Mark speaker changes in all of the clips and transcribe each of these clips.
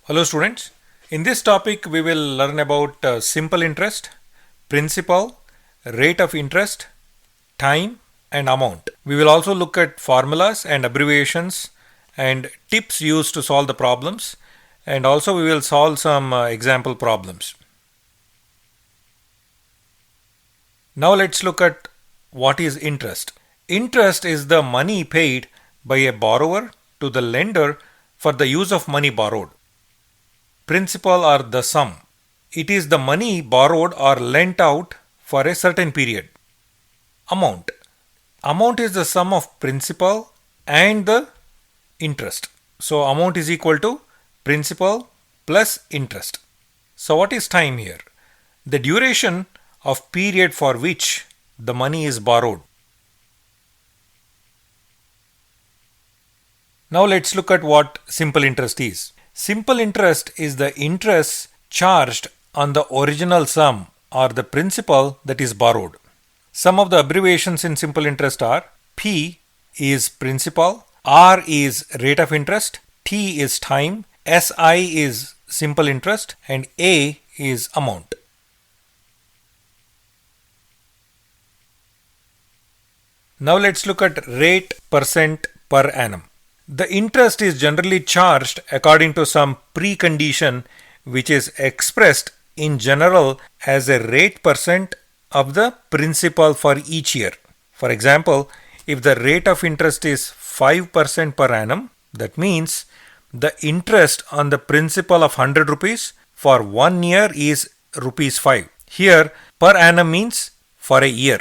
Speaker 1: Hello students. In this topic we will learn about simple interest, principal, rate of interest, time and amount. We will also look at formulas and abbreviations and tips used to solve the problems, and also we will solve some example problems. Now let's look at what is interest. Interest is the money paid by a borrower to the lender for the use of money borrowed. Principal or the sum. It is the money borrowed or lent out for a certain period. Amount. Amount is the sum of principal and the interest. So amount is equal to principal plus interest. So what is time here? The duration of period for which the money is borrowed. Now let's look at what simple interest is. Simple interest is the interest charged on the original sum or the principal that is borrowed. Some of the abbreviations in simple interest are P is principal, R is rate of interest, T is time, SI is simple interest, and A is amount. Now let's look at rate percent per annum. The interest is generally charged according to some precondition which is expressed in general as a rate percent of the principal for each year. For example, if the rate of interest is 5% per annum, that means the interest on the principal of 100 rupees for 1 year is rupees 5. Here per annum means for a year.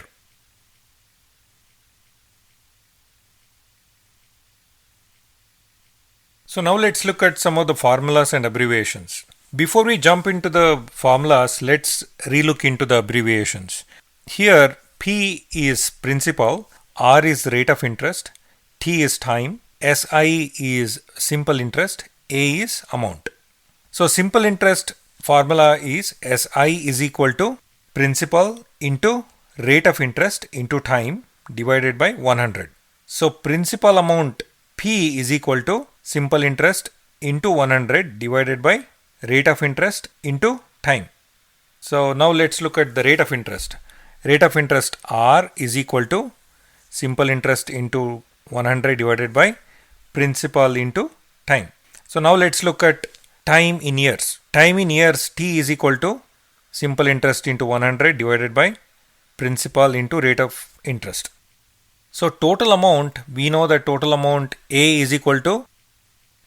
Speaker 1: So now let's look at some of the formulas and abbreviations. Before we jump into the formulas, let's relook into the abbreviations. Here P is principal, R is rate of interest, T is time, SI is simple interest, A is amount. So simple interest formula is SI is equal to principal into rate of interest into time divided by 100. So principal amount P is equal to simple interest into 100 divided by rate of interest into time. So now let's look at the rate of interest. Rate of interest R is equal to simple interest into 100 divided by principal into time. So now let's look at time in years. Time in years T is equal to simple interest into 100 divided by principal into rate of interest. So total amount, we know that total amount A is equal to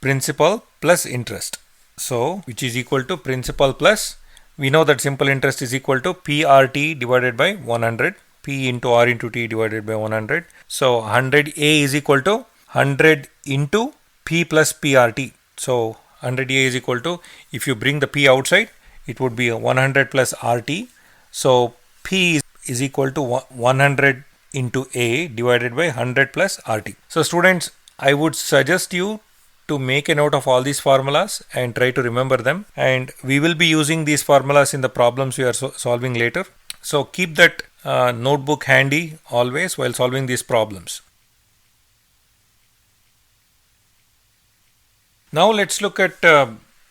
Speaker 1: principal plus interest. So which is equal to principal plus, we know that simple interest is equal to PRT divided by 100, P into R into T divided by 100. So 100A is equal to 100 into P plus PRT. So 100A is equal to, if you bring the P outside, it would be 100 plus RT. So P is equal to 100 into A divided by 100 plus RT. So students, I would suggest you to make a note of all these formulas and try to remember them, and we will be using these formulas in the problems we are solving later. So keep that notebook handy always while solving these problems. Now let's look at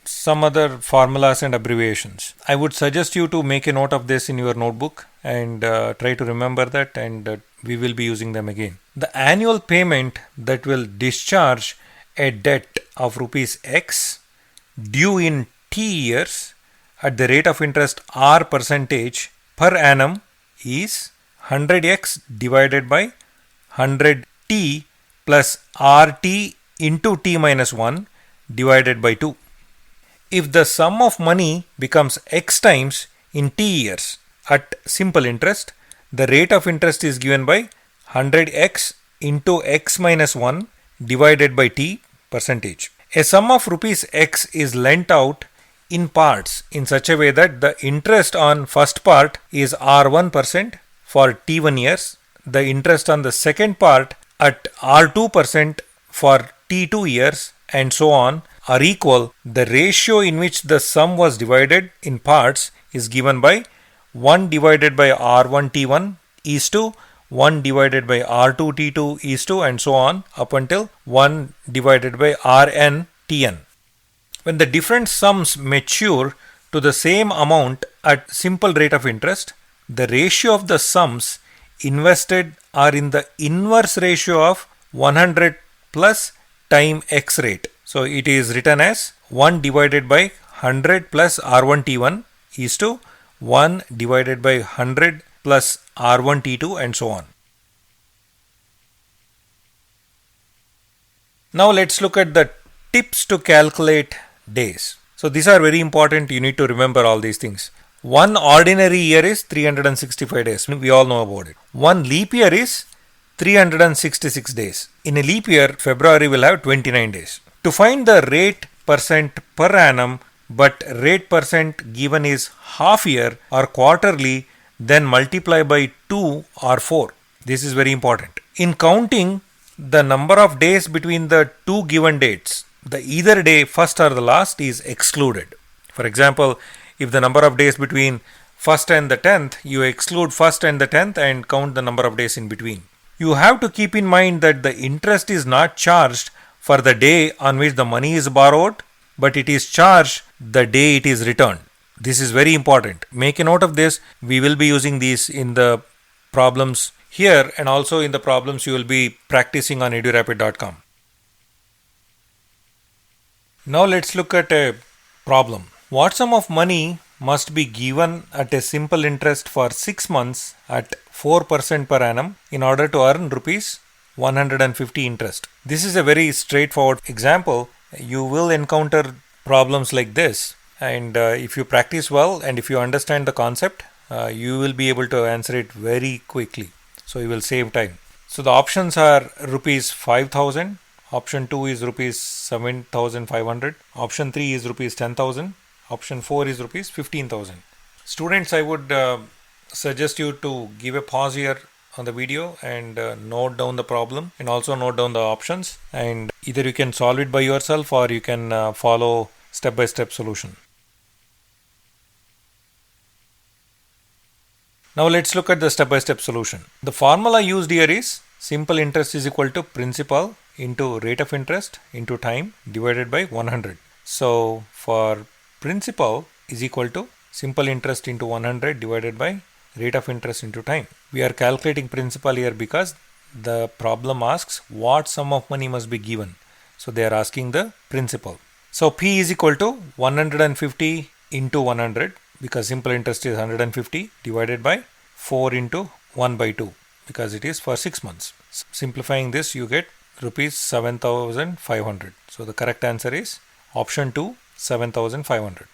Speaker 1: some other formulas and abbreviations. I would suggest you to make a note of this in your notebook and try to remember that, and we will be using them again. The annual payment that will discharge a debt of rupees X due in T years at the rate of interest R percentage per annum is 100X divided by 100T plus RT into T minus 1 divided by 2. If the sum of money becomes X times in T years at simple interest, the rate of interest is given by 100X into X minus 1 divided by T percentage. A sum of rupees X is lent out in parts in such a way that the interest on first part is R1% for T1 years, the interest on the second part at R2% for T2 years, and so on are equal. The ratio in which the sum was divided in parts is given by 1 divided by R1 T1 is to 1 divided by R2 T2 is to, and so on up until 1 divided by Rn Tn. When the different sums mature to the same amount at simple rate of interest, the ratio of the sums invested are in the inverse ratio of 100 plus time x rate. So it is written as 1 divided by 100 plus R1T1 is to 1 divided by 100 plus R1T2 and so on. Now let's look at the tips to calculate days. So these are very important. You need to remember all these things. One ordinary year is 365 days. We all know about it. One leap year is 366 days. In a leap year, February will have 29 days. To find the rate percent per annum, but rate percent given is half year or quarterly, then multiply by 2 or 4. This is very important. In counting the number of days between the two given dates, the either day first or the last is excluded. For example, if the number of days between 1st and the 10th, you exclude 1st and the 10th and count the number of days in between. You have to keep in mind that the interest is not charged for the day on which the money is borrowed, but it is charged the day it is returned. This is very important. Make a note of this. We will be using these in the problems here and also in the problems you will be practicing on edurapid.com. Now let's look at a problem. What sum of money must be given at a simple interest for 6 months at 4% per annum in order to earn rupees 150 interest? This is a very straightforward example. You will encounter problems like this, and if you practice well and if you understand the concept, you will be able to answer it very quickly. So you will save time. So the options are rupees 5,000. Option 2 is rupees 7,500. Option 3 is rupees 10,000. Option 4 is rupees 15,000. Students, I would suggest you to give a pause here on the video and note down the problem and also note down the options, and either you can solve it by yourself or you can follow step-by-step solution. Now let's look at the step-by-step solution. The formula used here is simple interest is equal to principal into rate of interest into time divided by 100. So for principal is equal to simple interest into 100 divided by rate of interest into time. We are calculating principal here because the problem asks what sum of money must be given. So they are asking the principal. So P is equal to 150 into 100 because simple interest is 150 divided by 4 into 1 by 2 because it is for 6 months. Simplifying this, you get rupees 7,500. So the correct answer is option 2, 7,500.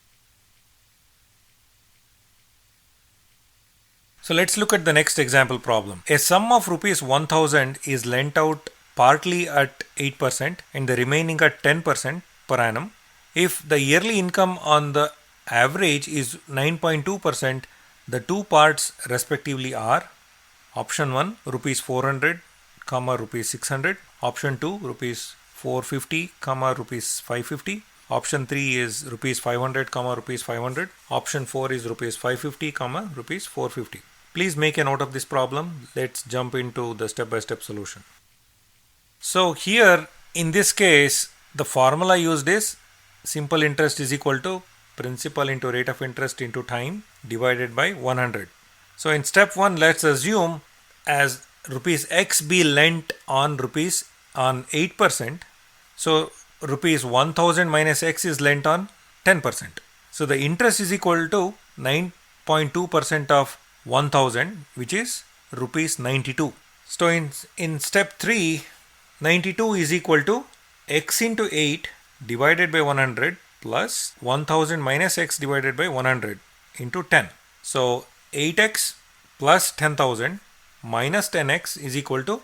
Speaker 1: So let's look at the next example problem. A sum of rupees 1,000 is lent out partly at 8% and the remaining at 10% per annum. If the yearly income on the average is 9.2%, the two parts respectively are option 1 rupees 400, rupees 600, option 2 rupees 450, rupees 550, option 3 is rupees 500, rupees 500, option 4 is rupees 550, rupees 450. Please make a note of this problem. Let's jump into the step-by-step solution. So here in this case, the formula used is simple interest is equal to principal into rate of interest into time divided by 100. So in step 1, let's assume as rupees x be lent on 8%. So rupees 1000 minus x is lent on 10%. So the interest is equal to 9.2% of 1000, which is rupees 92. So in step 3, 92 is equal to x into 8 divided by 100 plus 1000 minus x divided by 100 into 10. So 8x plus 10,000 minus 10x is equal to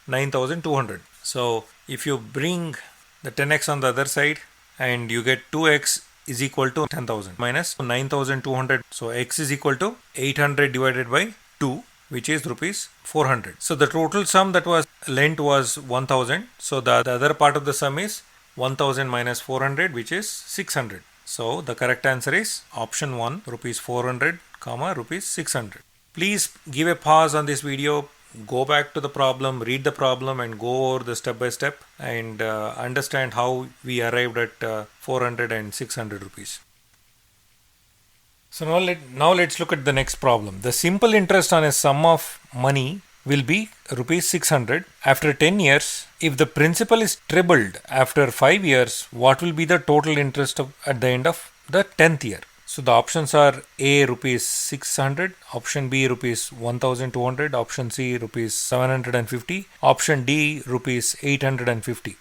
Speaker 1: 9,200. So if you bring the 10x on the other side and you get 2x is equal to 10,000 minus 9,200. So x is equal to 800 divided by 2, which is rupees 400. So the total sum that was lent was 1,000. So the other part of the sum is 1,000 minus 400, which is 600. So the correct answer is option 1, rupees 400, rupees 600. Please give a pause on this video, go back to the problem, read the problem, and go over the step by step and understand how we arrived at 400 and 600 rupees. So now let's look at the next problem. The simple interest on a sum of money will be rupees 600 after 10 years. If the principal is trebled after 5 years, what will be the total interest at the end of the 10th year? So the options are A rupees 600, option B rupees 1200, option C rupees 750, option D rupees 850.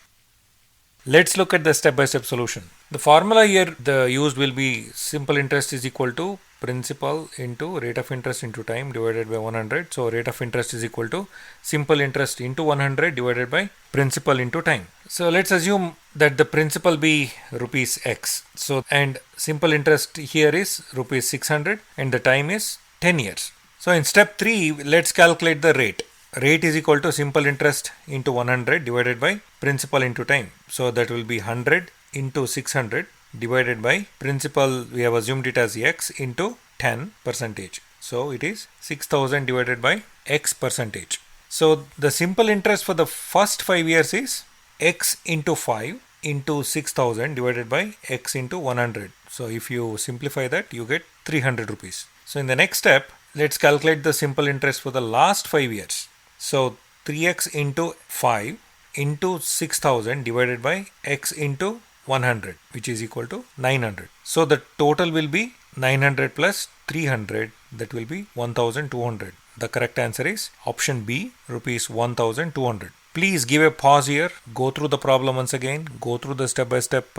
Speaker 1: Let's look at the step-by-step solution. The formula here used will be simple interest is equal to principal into rate of interest into time divided by 100. So rate of interest is equal to simple interest into 100 divided by principal into time. So let's assume that the principal be rupees X. So and simple interest here is rupees 600 and the time is 10 years. So in step 3, let's calculate the rate. Rate is equal to simple interest into 100 divided by principal into time. So that will be 100 into 600 divided by principal, we have assumed it as X into 10 percentage. So it is 6000 divided by X percentage. So the simple interest for the first 5 years is X into 5 into 6000 divided by X into 100. So if you simplify that, you get 300 rupees. So in the next step, let's calculate the simple interest for the last 5 years. So 3x into 5 into 6000 divided by x into 100, which is equal to 900. So the total will be 900 plus 300, that will be 1200. The correct answer is option B, rupees 1200. Please give a pause here, go through the problem once again, go through the step-by-step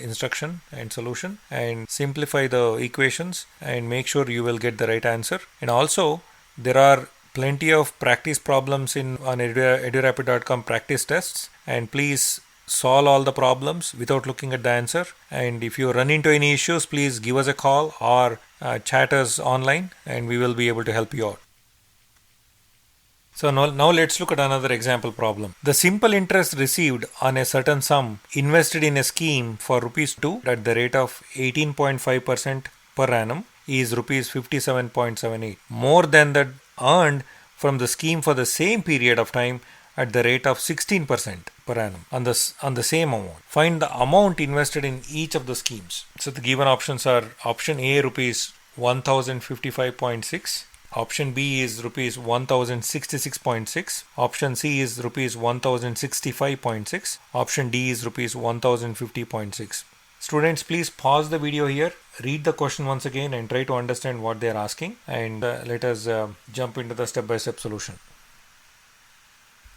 Speaker 1: instruction and solution and simplify the equations and make sure you will get the right answer. And also there are plenty of practice problems on edurapid.com practice tests, and please solve all the problems without looking at the answer. And if you run into any issues, please give us a call or chat us online and we will be able to help you out. So now let's look at another example problem. The simple interest received on a certain sum invested in a scheme for rupees 2 at the rate of 18.5% per annum is rupees 57.78, more than that earned from the scheme for the same period of time at the rate of 16% per annum on the same amount. Find the amount invested in each of the schemes. So the given options are option A rupees 1055.6, option B is rupees 1066.6, option C is rupees 1065.6, option D is rupees 1050.6. Students, please pause the video here, read the question once again and try to understand what they are asking, and let us jump into the step-by-step solution.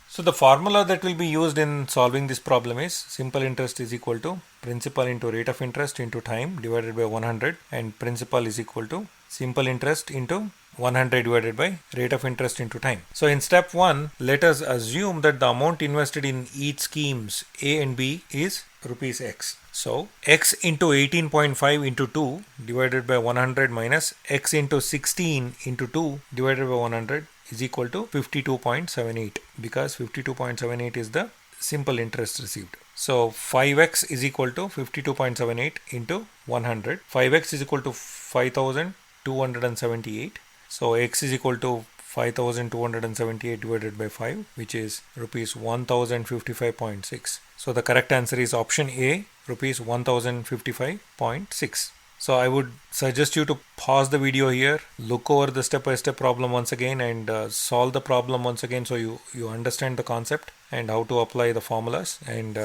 Speaker 1: So the formula that will be used in solving this problem is simple interest is equal to principal into rate of interest into time divided by 100, and principal is equal to simple interest into 100 divided by rate of interest into time. So in step 1, let us assume that the amount invested in each schemes A and B is rupees X. So X into 18.5 into 2 divided by 100 minus X into 16 into 2 divided by 100 is equal to 52.78, because 52.78 is the simple interest received. So 5x is equal to 52.78 into 100. 5x is equal to 5278. So x is equal to 5278 divided by 5, which is rupees 1055.6. So the correct answer is option A, rupees 1055.6. So I would suggest you to pause the video here, look over the step-by-step problem once again and solve the problem once again so you understand the concept and how to apply the formulas, and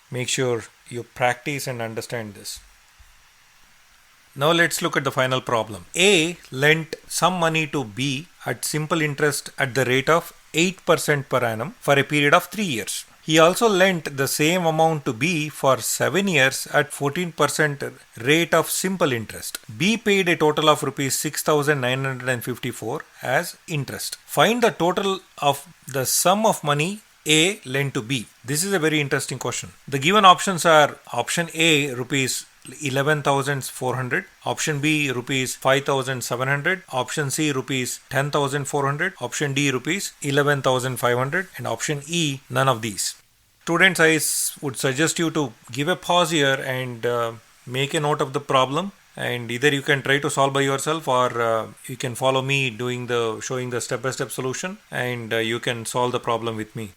Speaker 1: make sure you practice and understand this. Now let's look at the final problem. A lent some money to B at simple interest at the rate of 8% per annum for a period of 3 years. He also lent the same amount to B for 7 years at 14% rate of simple interest. B paid a total of rupees 6,954 as interest. Find the total of the sum of money A lent to B. This is a very interesting question. The given options are option A, rupees 11,400, option B rupees 5,700, option C rupees 10,400, option D rupees 11,500, and option E none of these. Students, I would suggest you to give a pause here and make a note of the problem and either you can try to solve by yourself, or you can follow me showing the step-by-step solution, and you can solve the problem with me.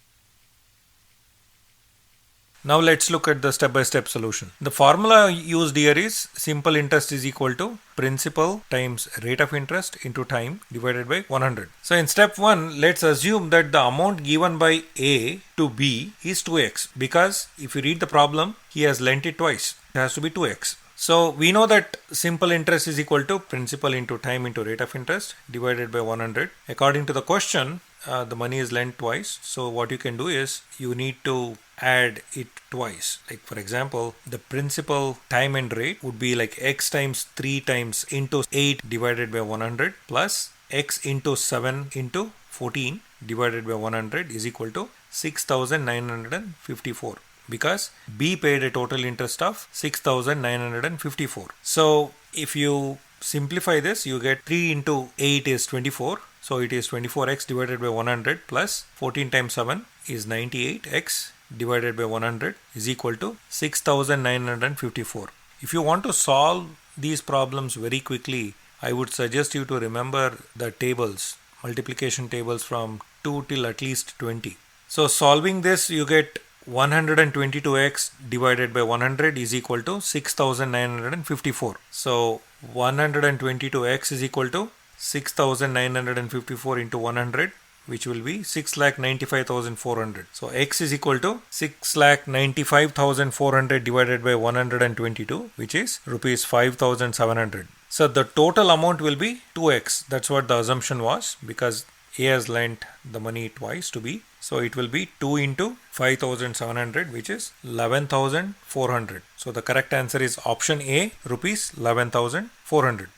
Speaker 1: Now let's look at the step-by-step solution. The formula used here is simple interest is equal to principal times rate of interest into time divided by 100. So in step 1, let's assume that the amount given by A to B is 2x, because if you read the problem, he has lent it twice. It has to be 2x. So we know that simple interest is equal to principal into time into rate of interest divided by 100. According to the question, the money is lent twice. So what you can do is you need to add it twice. Like for example, the principal time and rate would be like x times 3 times into 8 divided by 100 plus x into 7 into 14 divided by 100 is equal to 6,954, because B paid a total interest of 6,954. So if you simplify this, you get 3 into 8 is 24. So it is 24x divided by 100 plus 14 times 7 is 98x divided by 100 is equal to 6,954. If you want to solve these problems very quickly, I would suggest you to remember the tables, multiplication tables from 2 till at least 20. So solving this, you get 122x divided by 100 is equal to 6,954. So 122x is equal to 6,954 into 100, which will be 6,95,400. So x is equal to 6,95,400 divided by 122, which is rupees 5,700. So the total amount will be 2x. That's what the assumption was, because A has lent the money twice to B. So it will be 2 into 5,700, which is 11,400. So the correct answer is option A, rupees 11,400.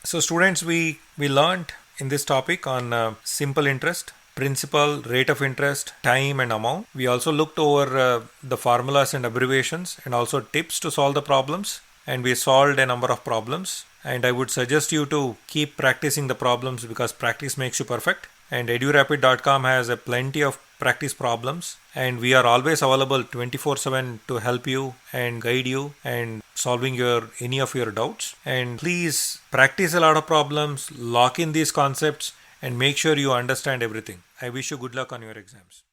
Speaker 1: So students, we learned in this topic on simple interest, principal, rate of interest, time and amount. We also looked over the formulas and abbreviations and also tips to solve the problems. And we solved a number of problems. And I would suggest you to keep practicing the problems, because practice makes you perfect. And edurapid.com has a plenty of practice problems, and we are always available 24/7 to help you and guide you and solving any of your doubts. And please practice a lot of problems, lock in these concepts, and make sure you understand everything. I wish you good luck on your exams.